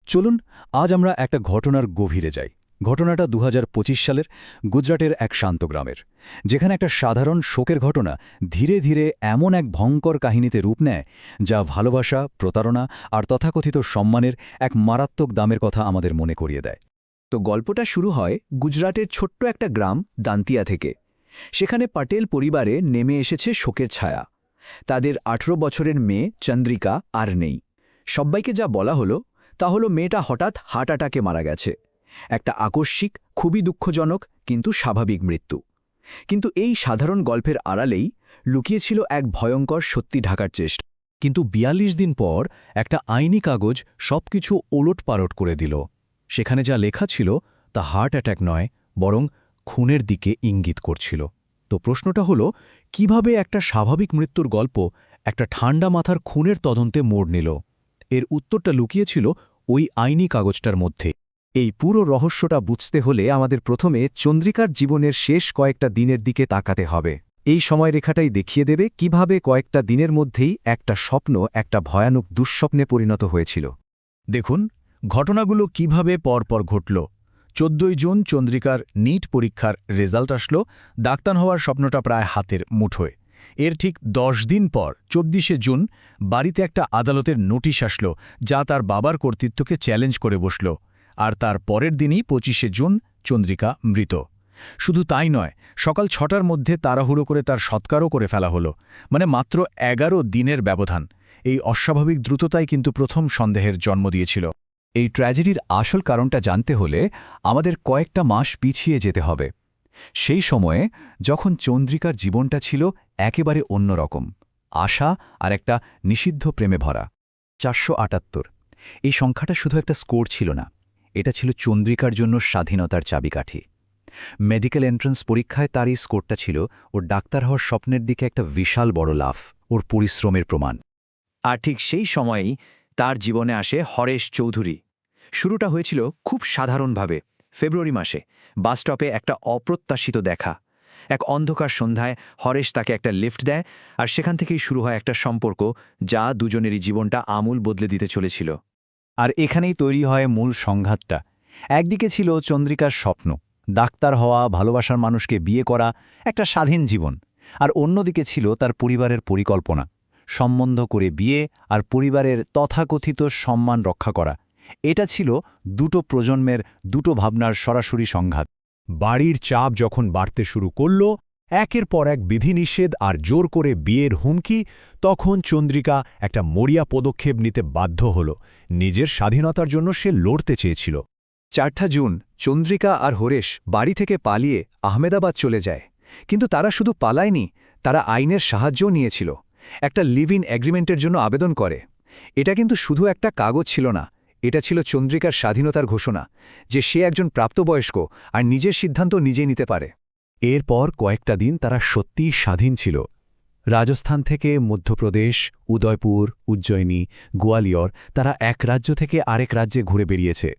চলুন আজ আমরা একটা ঘটনার গভীরে যাই। ঘটনাটা ২০২৫ সালের গুজরাটের এক শান্ত গ্রামের, যেখানে একটা সাধারণ শোকের ঘটনা ধীরে ধীরে এমন এক ভয়ঙ্কর কাহিনীতে রূপ নেয় যা ভালোবাসা, প্রতারণা আর তথাকথিত সম্মানের এক মারাত্মক দামের কথা আমাদের মনে করিয়ে দেয়। তো গল্পটা শুরু হয় গুজরাটের ছোট্ট একটা গ্রাম দান্তিয়া থেকে। সেখানে পাটেল পরিবারে নেমে এসেছে শোকের ছায়া। তাদের ১৮ বছরের মেয়ে চন্দ্রিকা আর নেই। সবাইকে যা বলা হলো তা হলো মেয়েটা হঠাৎ হার্ট অ্যাটাকে মারা গেছে। একটা আকস্মিক, খুবই দুঃখজনক কিন্তু স্বাভাবিক মৃত্যু। কিন্তু এই সাধারণ গল্পের আড়ালেই লুকিয়েছিল এক ভয়ঙ্কর সত্যি ঢাকার চেষ্টা। কিন্তু ৪২ দিন পর একটা আইনি কাগজ সবকিছু ওলটপালট করে দিল। সেখানে যা লেখা ছিল তা হার্ট অ্যাটাক নয়, বরং খুনের দিকে ইঙ্গিত করছিল। তো প্রশ্নটা হলো, কিভাবে একটা স্বাভাবিক মৃত্যুর গল্প একটা ঠান্ডা মাথার খুনের তদন্তে মোড় নিল? এর উত্তরটা লুকিয়েছিল ওই আইনি কাগজটার মধ্যে। এই পুরো রহস্যটা বুঝতে হলে আমাদের প্রথমে চন্দ্রিকার জীবনের শেষ কয়েকটা দিনের দিকে তাকাতে হবে। এই সময়রেখাটাই দেখিয়ে দেবে কিভাবে কয়েকটা দিনের মধ্যেই একটা স্বপ্ন একটা ভয়ানক দুঃস্বপ্নে পরিণত হয়েছিল। দেখুন ঘটনাগুলো কিভাবে পরপর ঘটল। ১৪ জুন চন্দ্রিকার নিট পরীক্ষার রেজাল্ট আসলো। ডাক্তার হওয়ার স্বপ্নটা প্রায় হাতের মুঠোয়। এর ঠিক ১০ দিন পর ২৪শে জুন বাড়িতে একটা আদালতের নোটিশ আসলো, যা তার বাবার কর্তৃত্বকে চ্যালেঞ্জ করে বসল। আর তার পরের দিনই ২৫শে জুন চন্দ্রিকা মৃত। শুধু তাই নয়, সকাল ৬টার মধ্যে তাড়াহুড়ো করে তার সৎকারও করে ফেলা হলো। মানে মাত্র ১১ দিনের ব্যবধান। এই অস্বাভাবিক দ্রুততাই কিন্তু প্রথম সন্দেহের জন্ম দিয়েছিল। এই ট্র্যাজেডির আসল কারণটা জানতে হলে আমাদের কয়েকটা মাস পিছিয়ে যেতে হবে। সেই সময়ে যখন চন্দ্রিকার জীবনটা ছিল একেবারে অন্যরকম, আশা আর একটা নিষিদ্ধ প্রেমে ভরা। ৪৭৮। এই সংখ্যাটা শুধু একটা স্কোর ছিল না, এটা ছিল চন্দ্রিকার জন্য স্বাধীনতার চাবিকাঠি। মেডিকেল এন্ট্রান্স পরীক্ষায় তার এই স্কোরটা ছিল ওর ডাক্তার হওয়ার স্বপ্নের দিকে একটা বিশাল বড় লাফ, ওর পরিশ্রমের প্রমাণ। আর ঠিক সেই সময়েই তার জীবনে আসে হরেশ চৌধুরী। শুরুটা হয়েছিল খুব সাধারণভাবে। ফেব্রুয়ারি মাসে বাসস্টপে একটা অপ্রত্যাশিত দেখা। এক অন্ধকার সন্ধ্যায় হরেশ তাকে একটা লিফট দেয়, আর সেখান থেকেই শুরু হয় একটা সম্পর্ক যা দুজনেরই জীবনটা আমূল বদলে দিতে চলেছিল। আর এখানেই তৈরি হয় মূল সংঘাতটা। একদিকে ছিল চন্দ্রিকার স্বপ্ন, ডাক্তার হওয়া, ভালোবাসার মানুষকে বিয়ে করা, একটা স্বাধীন জীবন। আর অন্যদিকে ছিল তার পরিবারের পরিকল্পনা, সম্বন্ধ করে বিয়ে আর পরিবারের তথাকথিত সম্মান রক্ষা করা। এটা ছিল দুটো প্রজন্মের, দুটো ভাবনার সরাসরি সংঘাত। বাড়ির চাপ যখন বাড়তে শুরু করল, একের পর এক বিধিনিষেধ আর জোর করে বিয়ের হুমকি, তখন চন্দ্রিকা একটা মরিয়া পদক্ষেপ নিতে বাধ্য হল। নিজের স্বাধীনতার জন্য সে লড়তে চেয়েছিল। ৪ জুন চন্দ্রিকা আর হরেশ বাড়ি থেকে পালিয়ে আহমেদাবাদ চলে যায়। কিন্তু তারা শুধু পালায়নি, তারা আইনের সাহায্যও নিয়েছিল। একটা লিভ ইন এগ্রিমেন্টের জন্য আবেদন করে। এটা কিন্তু শুধু একটা কাগজ ছিল না, এটা ছিল চন্দ্রিকার স্বাধীনতার ঘোষণা, যে সে একজন প্রাপ্তবয়স্ক আর নিজের সিদ্ধান্ত নিজেই নিতে পারে। এরপর কয়েকটা দিন তারা সত্যিই স্বাধীন ছিল। রাজস্থান থেকে মধ্যপ্রদেশ, উদয়পুর, উজ্জয়িনী, গোয়ালিয়র, তারা এক রাজ্য থেকে আরেক রাজ্যে ঘুরে বেরিয়েছে।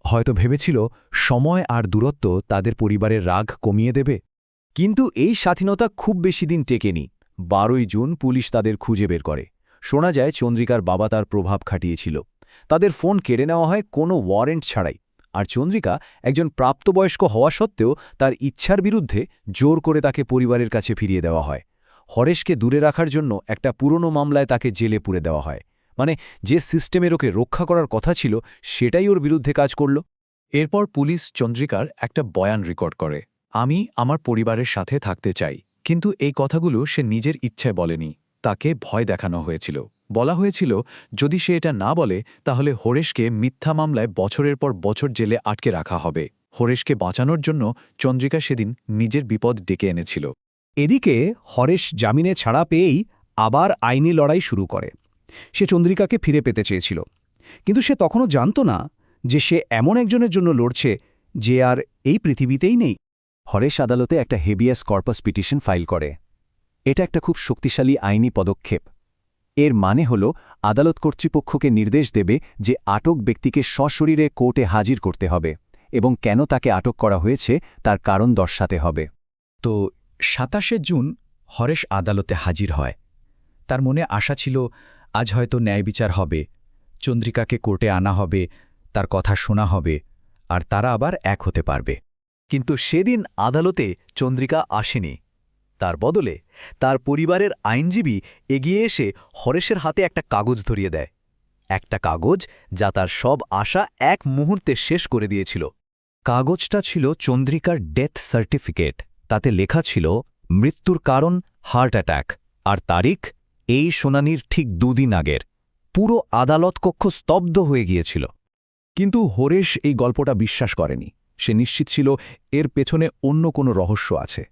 হয়তো ভেবেছিল সময় আর দূরত্ব তাদের পরিবারের রাগ কমিয়ে দেবে। কিন্তু এই স্বাধীনতা খুব বেশি দিন টেকেনি। ১২ই জুন পুলিশ তাদের খুঁজে বের করে। শোনা যায় চন্দ্রিকার বাবা তার প্রভাব খাটিয়েছিল। তাদের ফোন কেড়ে নেওয়া হয় কোনো ওয়ারেন্ট ছাড়াই। আর চন্দ্রিকা একজন প্রাপ্তবয়স্ক হওয়া সত্ত্বেও তার ইচ্ছার বিরুদ্ধে জোর করে তাকে পরিবারের কাছে ফিরিয়ে দেওয়া হয়। হরেশকে দূরে রাখার জন্য একটা পুরনো মামলায় তাকে জেলে পুরে দেওয়া হয়। মানে যে সিস্টেমের ওকে রক্ষা করার কথা ছিল, সেটাই ওর বিরুদ্ধে কাজ করল। এরপর পুলিশ চন্দ্রিকার একটা বয়ান রেকর্ড করে। আমি আমার পরিবারের সাথে থাকতে চাই। কিন্তু এই কথাগুলো সে নিজের ইচ্ছায় বলেনি, তাকে ভয় দেখানো হয়েছিল। বলা হয়েছিল যদি সে এটা না বলে তাহলে হরেশকে মিথ্যা মামলায় বছরের পর বছর জেলে আটকে রাখা হবে। হরেশকে বাঁচানোর জন্য চন্দ্রিকা সেদিন নিজের বিপদ ডেকে এনেছিল। এদিকে হরেশ জামিনে ছাড়া পেয়েই আবার আইনি লড়াই শুরু করে। সে চন্দ্রিকাকে ফিরে পেতে চেয়েছিল, কিন্তু সে তখনও জানত না যে সে এমন একজনের জন্য লড়ছে যে আর এই পৃথিবীতেই নেই। হরেশ আদালতে একটা হেবিয়াস কর্পাস পিটিশন ফাইল করে। এটা একটা খুব শক্তিশালী আইনি পদক্ষেপ। এর মানে হল আদালত কর্তৃপক্ষকে নির্দেশ দেবে যে আটক ব্যক্তিকে সশরীরে কোর্টে হাজির করতে হবে এবং কেন তাকে আটক করা হয়েছে তার কারণ দর্শাতে হবে। তো ২৭শে জুন হরেশ আদালতে হাজির হয়। তার মনে আশা ছিল আজ হয়তো ন্যায় বিচার হবে, চন্দ্রিকাকে কোর্টে আনা হবে, তার কথা শোনা হবে আর তারা আবার এক হতে পারবে। কিন্তু সেদিন আদালতে চন্দ্রিকা আসেনি। তার বদলে তার পরিবারের আইনজীবী এগিয়ে এসে হরেশের হাতে একটা কাগজ ধরিয়ে দেয়, একটা কাগজ যা তার সব আশা এক মুহূর্তে শেষ করে দিয়েছিল। কাগজটা ছিল চন্দ্রিকার ডেথ সার্টিফিকেট। তাতে লেখা ছিল মৃত্যুর কারণ হার্ট অ্যাটাক, আর তারিখ এই শুনানির ঠিক 2 দিন আগের। পুরো আদালত কক্ষ স্তব্ধ হয়ে গিয়েছিল। কিন্তু হরেশ এই গল্পটা বিশ্বাস করেনি। সে নিশ্চিত ছিল এর পেছনে অন্য কোনো রহস্য আছে।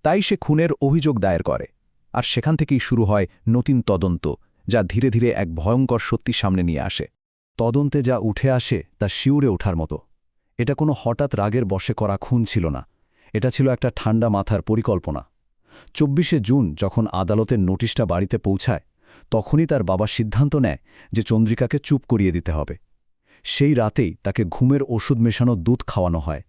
তাই সে খুনের অভিযোগ দায়ের করে, আর সেখান থেকেই শুরু হয় নতুন তদন্ত, যা ধীরে ধীরে এক ভয়ঙ্কর সত্যি সামনে নিয়ে আসে। তদন্তে যা উঠে আসে তা শিউরে ওঠার মতো। এটা কোনো হঠাৎ রাগের বশে করা খুন ছিল না, এটা ছিল একটা ঠান্ডা মাথার পরিকল্পনা। 24শে জুন যখন আদালতের নোটিশটা বাড়িতে পৌঁছায়, তখনই তার বাবা সিদ্ধান্ত নেয় যে চন্দ্রিকাকে চুপ করিয়ে দিতে হবে। সেই রাতেই তাকে ঘুমের ওষুধ মেশানো দুধ খাওয়ানো হয়।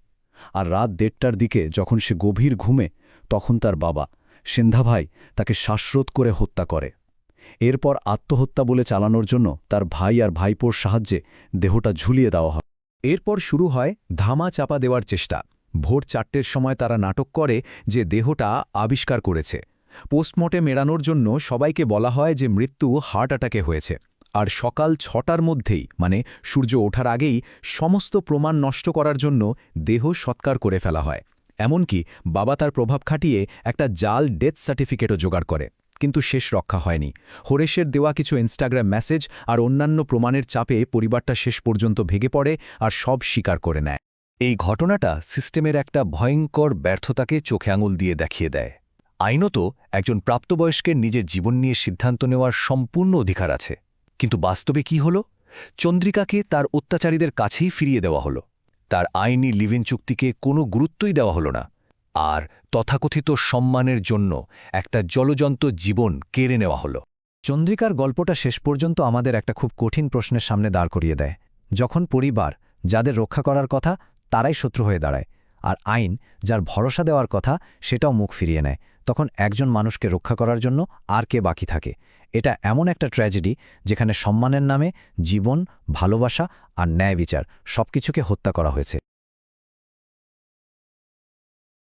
আর রাত 1:30টার দিকে যখন সে গভীর ঘুমে, তখন তার বাবা সিন্ধাভাই তাকে শ্বাসরোধ করে হত্যা করে। এরপর আত্মহত্যা বলে চালানোর জন্য তার ভাই আর ভাইপোর সাহায্যে দেহটা ঝুলিয়ে দেওয়া হয়। এরপর শুরু হয় ধামা চাপা দেওয়ার চেষ্টা। ভোর 4টের সময় তারা নাটক করে যে দেহটা আবিষ্কার করেছে। পোস্টমর্টেম এড়ানোর জন্য সবাইকে বলা হয় যে মৃত্যু হার্ট অ্যাটাকে হয়েছে। আর সকাল 6টার মধ্যেই, মানে সূর্য ওঠার আগেই, সমস্ত প্রমাণ নষ্ট করার জন্য দেহ সৎকার করে ফেলা হয়। এমনকি বাবা তার প্রভাব খাটিয়ে একটা জাল ডেথ সার্টিফিকেটও জোগাড় করে। কিন্তু শেষ রক্ষা হয়নি। হরেশের দেওয়া কিছু ইনস্টাগ্রাম মেসেজ আর অন্যান্য প্রমাণের চাপে পরিবারটা শেষ পর্যন্ত ভেঙে পড়ে আর সব স্বীকার করে নেয়। এই ঘটনাটা সিস্টেমের একটা ভয়ঙ্কর ব্যর্থতাকে চোখে আঙুল দিয়ে দেখিয়ে দেয়। আইনত একজন প্রাপ্তবয়স্কের নিজের জীবন নিয়ে সিদ্ধান্ত নেওয়ার সম্পূর্ণ অধিকার আছে, কিন্তু বাস্তবে কি হল? চন্দ্রিকাকে তার অত্যাচারীদের কাছেই ফিরিয়ে দেওয়া হলো। তার আইনি লিভ ইন চুক্তিকে কোনো গুরুত্বই দেওয়া হলো না। আর তথাকথিত সম্মানের জন্য একটা জলজন্ত জীবন কেড়ে নেওয়া হলো। চন্দ্রিকার গল্পটা শেষ পর্যন্ত আমাদের একটা খুব কঠিন প্রশ্নের সামনে দাঁড় করিয়ে দেয়। যখন পরিবার, যাদের রক্ষা করার কথা, তারাই শত্রু হয়ে দাঁড়ায়, আর আইন, যার ভরসা দেওয়ার কথা, সেটাও মুখ ফিরিয়ে নেয়, তখন একজন মানুষকে রক্ষা করার জন্য আর কে বাকি থাকে? এটা এমন একটা ট্র্যাজেডি যেখানে সম্মানের নামে জীবন, ভালোবাসা আর ন্যায় বিচার সবকিছুকে হত্যা করা হয়েছে।